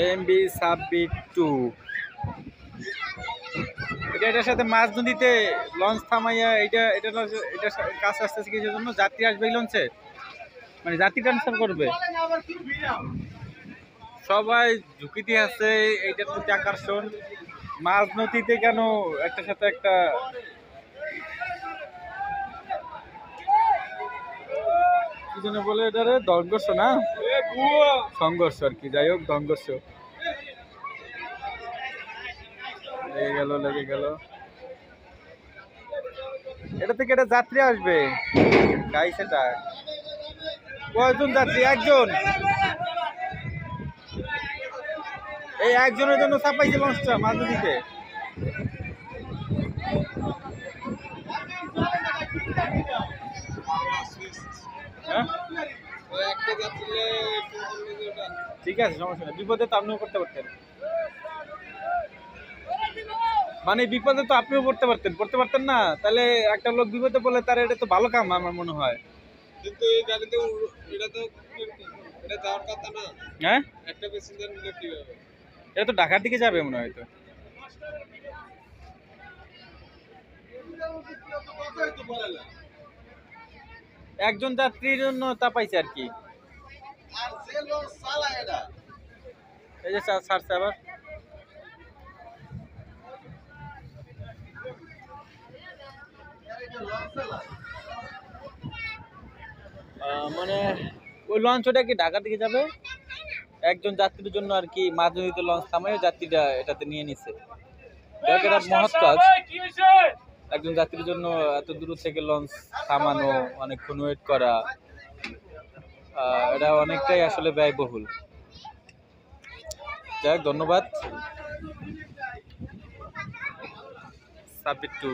MB submit 2 এটার সাথে মাঝ নদীতে লঞ্চ থামাইয়া এটা কাজ আসতেছে কিছুর জন্য যাত্রী আসবে এই লঞ্চে, মানে যাত্রী ট্রান্সফার করবে। সবাই ঝুঁকিতে আছে, এইটার প্রতি আকর্ষণ। মাঝ নদীতে কেন একটার সাথে একটা কি যেন বলে এটারে, সংঘর্ষ না সংঘর্ষ আর কি, যাই হোক সংঘর্ষ লেগে গেল। এটা থেকে একটা যাত্রী আসবে গাইস, এটা কয়জন যাত্রী? একজন, এই একজনের জন্য চাপাইছে লঞ্চটা মাঝ নদীতে। ঠিক আছে, সমস্যা নেই, বিপদে তো আপনিও করতে পারতেন, মানে বিপদে তো আপনিও পড়তে পারতেন না, তাহলে একটা লোক বিপদে পড়লে তার এটা তো ভালো কাম আমার মনে হয়। কিন্তু এই গাড়িতে এটা তো এটা যাওয়ার কথা না। হ্যাঁ, একটা প্যাসেঞ্জার নিলে কি হবে? এটা তো ঢাকার দিকে যাবে মনে হয়। তো একজন যাত্রীর জন্য তা পাইছে আর কি। এই যে ছাড়ছে আবার। মানে ওই লঞ্চ ওটা কি ঢাকার দিকে যাবে, একজন যাত্রীর জন্য আর কি মাঝ নদীতে লঞ্চ থামায় যাত্রীরা এটাতে নিয়ে নিছে। এটা মহৎ কাজ, একজন যাত্রীর জন্য এত দূর থেকে লঞ্চ থামানো, অনেকক্ষণ ওয়েট করা, এটা অনেকটাই আসলে ব্যয়বহুল। যাই হোক, ধন্যবাদ। সাবমিট 2।